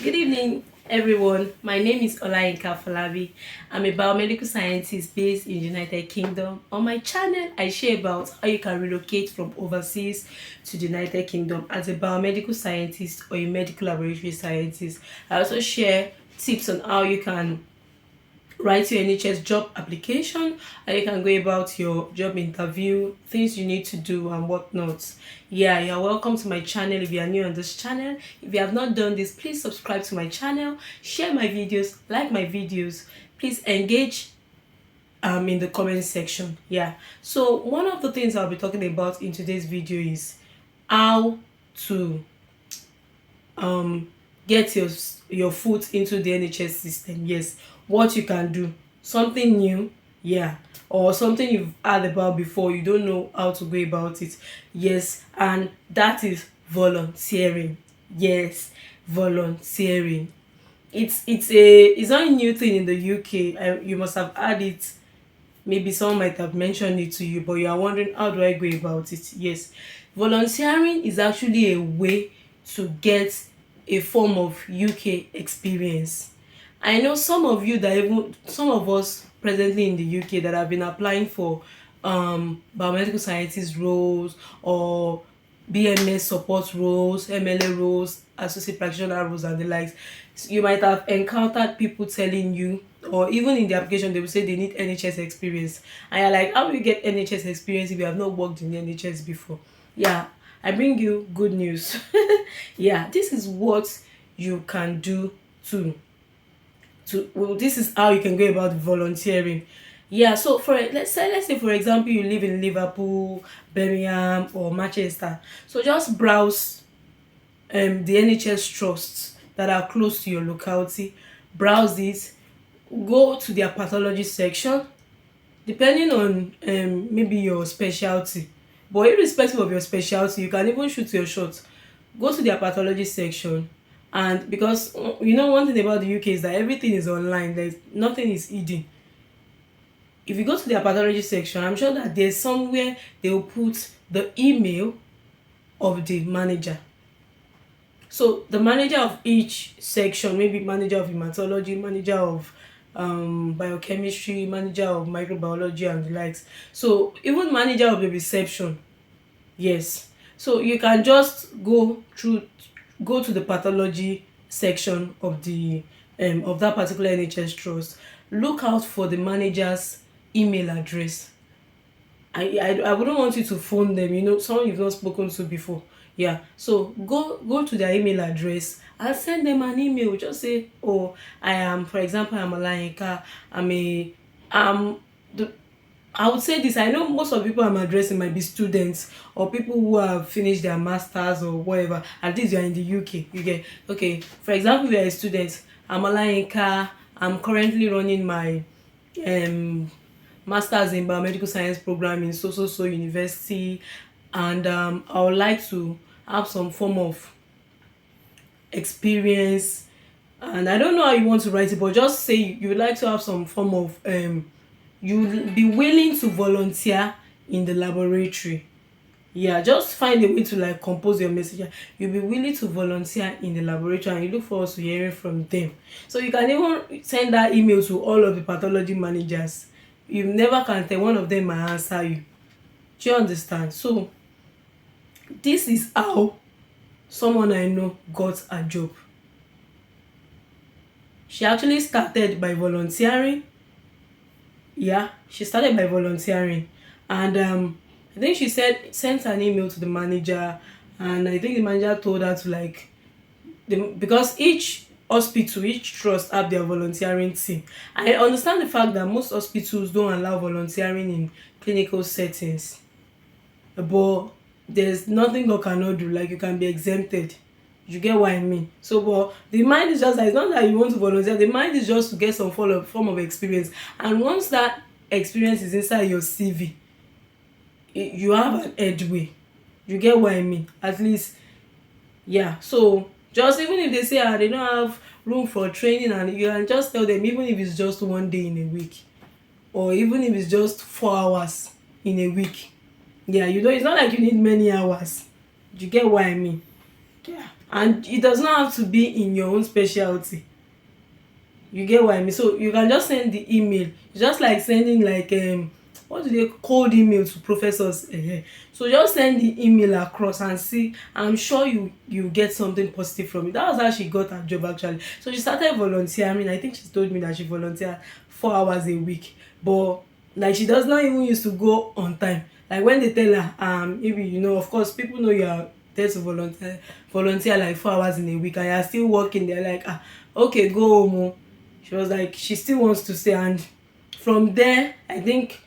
Good evening, everyone. My name is Olayinka Falabi. I'm a biomedical scientist based in the United Kingdom. On my channel, I share about how you can relocate from overseas to the United Kingdom as a biomedical scientist or a medical laboratory scientist. I also share tips on how you can write your NHS job application, and you can go about your job interview, things you need to do and whatnot. Yeah, you're welcome to my channel if you are new on this channel. If you have not done this, please subscribe to my channel, share my videos, like my videos. Please engage in the comment section. Yeah, so one of the things I'll be talking about in today's video is how to get your foot into the NHS system. Yes, what you can do, something new, yeah, or something you've heard about before, you don't know how to go about it. Yes, and that is volunteering. Yes, volunteering. It's not a new thing in the UK. You must have heard it. Maybe someone might have mentioned it to you, but you are wondering, how do I go about it? Yes, volunteering is actually a way to get a form of UK experience. I know some of you that even some of us presently in the UK that have been applying for biomedical scientist roles or BMS support roles, MLA roles, associate practitioner roles, and the likes. So you might have encountered people telling you, or even in the application, they will say they need NHS experience. And you're like, how will you get NHS experience if you have not worked in the NHS before? Yeah, I bring you good news. Yeah, this is what you can do too well, this is how you can go about volunteering. Yeah, so for let's say for example you live in Liverpool, Birmingham or Manchester. So just browse the NHS trusts that are close to your locality. Browse it, go to their pathology section, depending on maybe your specialty. But irrespective of your specialty, you can even shoot your shot. Go to their pathology section, and because one thing about the UK is that everything is online. There's nothing is hidden. If you go to their pathology section, I'm sure that there's somewhere they will put the email of the manager. So the manager of each section, maybe manager of hematology, manager of biochemistry, manager of microbiology and the likes. So even manager of the reception, yes. So you can just go to the pathology section of the of that particular NHS trust. Look out for the manager's email address. I wouldn't want you to phone them, someone you've not spoken to before. Yeah, so go to their email address and send them an email. Just say, oh, I am, for example, I'm Olayinka. The I would say this. I know most of the people I'm addressing might be students or people who have finished their masters or whatever. At least you're in the UK. You get, okay. For example, you're a student. I'm Olayinka. I'm currently running my masters in biomedical science program in so university, and I would like to have some form of experience. And I don't know how you want to write it, but just say you would like to have some form of you'll be willing to volunteer in the laboratory. Yeah, just find a way to like compose your message. You'll be willing to volunteer in the laboratory, and you look forward to hearing from them. So you can even send that email to all of the pathology managers. You never can tell, one of them might answer you. Do you understand? So this is how someone I know got a job. She actually started by volunteering. Yeah, she started by volunteering, and I think she sent an email to the manager, and I think the manager told her to like because each hospital, each trust have their volunteering team. I understand the fact that most hospitals don't allow volunteering in clinical settings, but there's nothing God cannot do. Like, you can be exempted. You get what I mean? So, but the mind is just that it's not that you want to volunteer. The mind is just to get some form of experience. And once that experience is inside your CV, you have an headway. You get what I mean? At least, yeah. So just even if they say they don't have room for training, and you can just tell them, even if it's just one day in a week, or even if it's just 4 hours in a week. Yeah, it's not like you need many hours. You get what I mean? Yeah. and it does not have to be in your own specialty. You get what I mean? So you can just send the email. It's just like sending like what do they cold email to professors. So just send the email across and see. I'm sure you get something positive from it. That was how she got her job actually. So she started volunteering. I think she told me that she volunteered 4 hours a week, but like she does not even used to go on time. Like when they tell her maybe of course people know you are there to volunteer like 4 hours in a week and you're still working. They're like, okay, go home. Oh. She was like she still wants to stay, and from there I think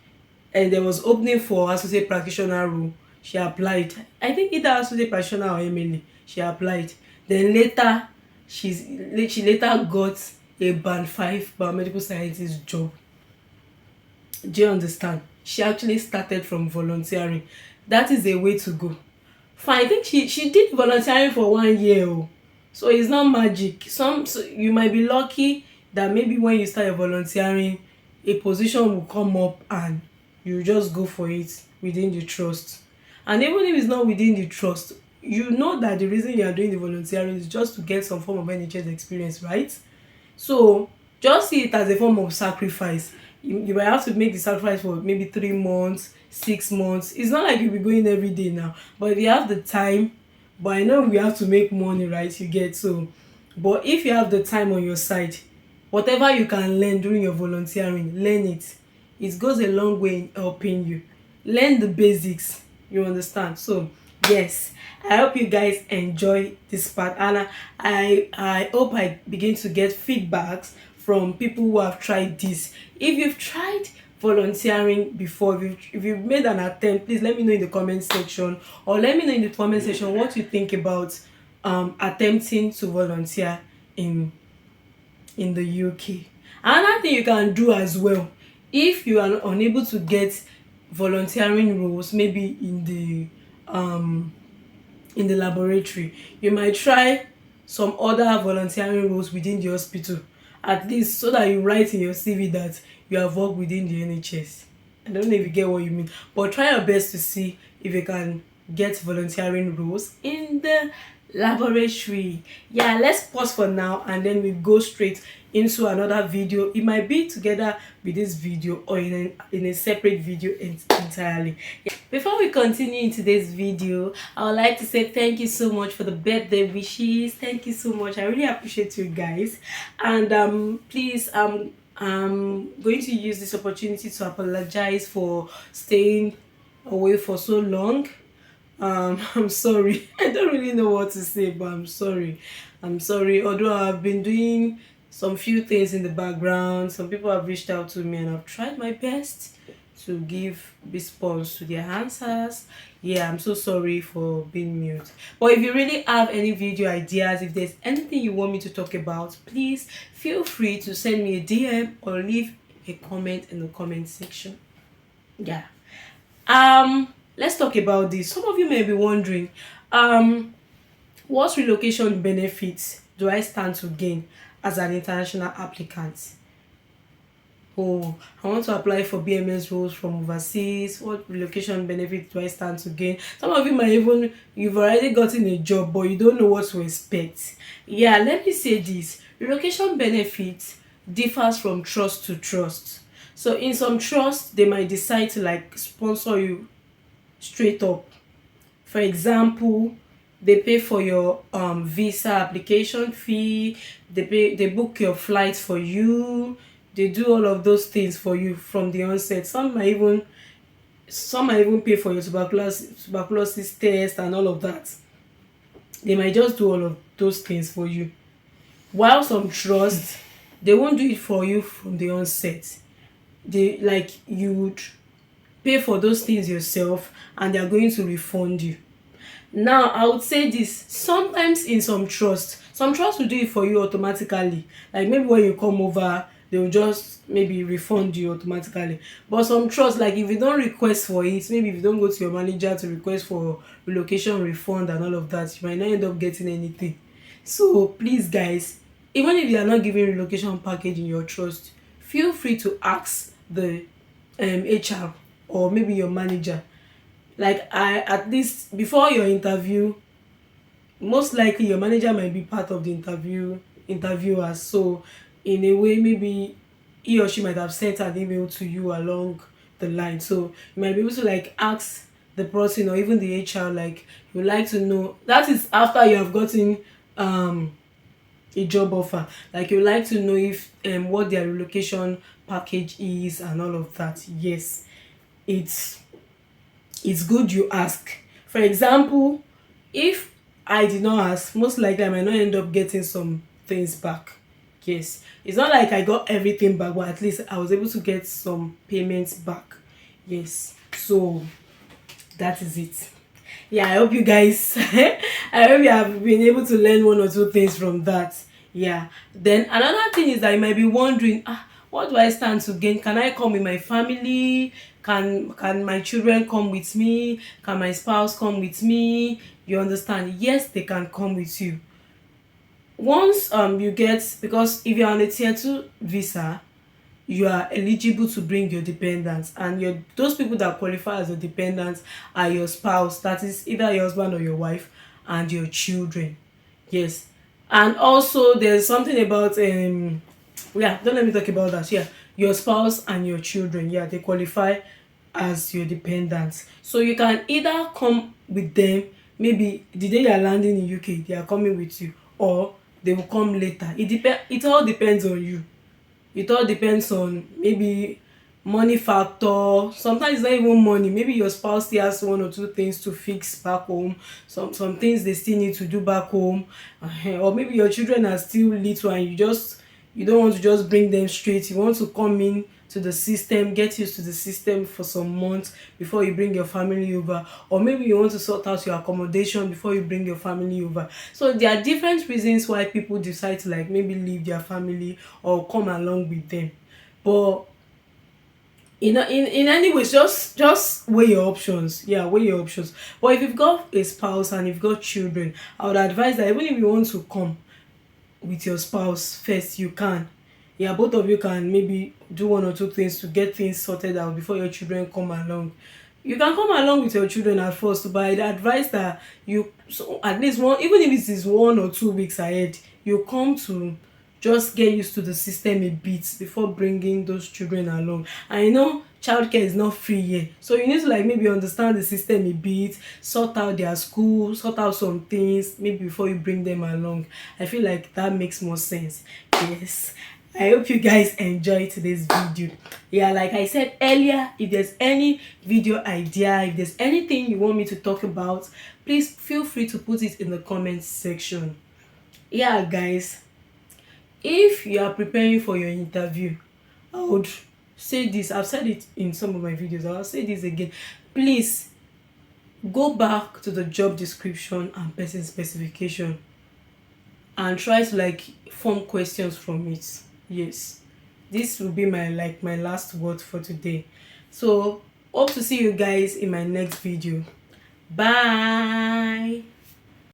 there was opening for associate practitioner role. She applied. I think either associate practitioner or MLA. She applied. Then later she later got a band 5 biomedical scientist job. Do you understand? She actually started from volunteering. That is a way to go. Fine, I think she did volunteering for 1 year. Oh. So it's not magic. So you might be lucky that maybe when you start your volunteering, a position will come up and you just go for it within the trust. And even if it's not within the trust, you know that the reason you are doing the volunteering is just to get some form of NHS experience, right? So just see it as a form of sacrifice. You might have to make the sacrifice for maybe 3 months, 6 months. It's not like you'll be going every day now, but if you have the time, but I know we have to make money, right? You get so, but if you have the time on your side, whatever you can learn during your volunteering, learn it. It goes a long way in helping you. Learn the basics. You understand? So yes, I hope you guys enjoy this part, and I hope I begin to get feedbacks from people who have tried this. If you've tried volunteering before, if you've made an attempt, please let me know in the comment section, or let me know in the comment section what you think about attempting to volunteer in the UK. Another thing you can do as well, if you are unable to get volunteering roles, maybe in the laboratory, you might try some other volunteering roles within the hospital, at least so that you write in your CV that you have worked within the NHS. I don't know if you get what you mean, but try your best to see if you can get volunteering roles in the laboratory. Yeah, let's pause for now and then we go straight into another video. It might be together with this video or in a separate video entirely. Yeah. Before we continue in today's video, I would like to say thank you so much for the birthday wishes. Thank you so much. I really appreciate you guys. And please, I'm going to use this opportunity to apologize for staying away for so long. I'm sorry. I don't really know what to say, but I'm sorry. Although I've been doing some few things in the background, some people have reached out to me and I've tried my best to give response to their answers. Yeah, I'm so sorry for being mute. But if you really have any video ideas, if there's anything you want me to talk about, please feel free to send me a DM or leave a comment in the comment section. Yeah. Let's talk about this. Some of you may be wondering, what relocation benefits do I stand to gain as an international applicant? Oh, I want to apply for BMS roles from overseas. What relocation benefits do I stand to gain? Some of you might even, you've already gotten a job, but you don't know what to expect. Yeah, let me say this. Relocation benefits differs from trust to trust. So in some trust, they might decide to like sponsor you straight up. For example, they pay for your visa application fee, they book your flight for you, they do all of those things for you from the onset. Some might even pay for your tuberculosis test and all of that. They might just do all of those things for you. While some trust, they won't do it for you from the onset. They like you would pay for those things yourself and they are going to refund you. Now I would say this, sometimes in some trust will do it for you automatically. Like maybe when you come over, they will just maybe refund you automatically. But some trust, like if you don't request for it, maybe if you don't go to your manager to request for relocation refund and all of that, you might not end up getting anything. So please guys, even if you are not giving relocation package in your trust, feel free to ask the HR or maybe your manager. Like I, at least before your interview, most likely your manager might be part of the interviewers. So in a way, maybe he or she might have sent an email to you along the line. So you might be able to like ask the person or even the HR, like, you would like to know, that is after you have gotten a job offer, like, you would like to know if what their relocation package is and all of that. Yes, it's it's good you ask. For example, if I did not ask, most likely I might not end up getting some things back. Yes, it's not like I got everything back, but at least I was able to get some payments back. Yes, so that is it. Yeah, I hope you guys I hope you have been able to learn one or two things from that. Yeah, then another thing is that you might be wondering, what do I stand to gain? Can I come with my family? Can my children come with me? Can my spouse come with me? You understand? Yes, they can come with you once you get, because if you're on a tier 2 visa, you are eligible to bring your dependents, and your those people that qualify as your dependents are your spouse, that is either your husband or your wife, and your children. Yes, and also there's something about yeah, don't let me talk about that. Yeah, your spouse and your children, yeah, they qualify as your dependents, so you can either come with them, maybe the day you are landing in UK they are coming with you, or they will come later. It all depends on you. It all depends on maybe money factor. Sometimes it's not even money, maybe your spouse still has one or two things to fix back home, some things they still need to do back home. Or maybe your children are still little and you don't want to just bring them straight, you want to come in to the system, get used to the system for some months before you bring your family over, or maybe you want to sort out your accommodation before you bring your family over. So there are different reasons why people decide to like maybe leave their family or come along with them. But in any ways, just weigh your options. Yeah, weigh your options. But if you've got a spouse and you've got children, I would advise that even if you want to come with your spouse first, you can. Yeah, both of you can maybe do one or two things to get things sorted out before your children come along. You can come along with your children at first, but I'd advise that you, so at least one, even if it is 1 or 2 weeks ahead, you come to just get used to the system a bit before bringing those children along. And you know, childcare is not free here, so you need to like maybe understand the system a bit, sort out their school, sort out some things maybe before you bring them along. I feel like that makes more sense. Yes, I hope you guys enjoyed today's video. Yeah, like I said earlier, if there's any video idea, if there's anything you want me to talk about, please feel free to put it in the comment section. Yeah guys, if you are preparing for your interview, I would say this, I've said it in some of my videos, I'll say this again. Please go back to the job description and person specification and try to like form questions from it. Yes, this will be my last word for today. So hope to see you guys in my next video. Bye.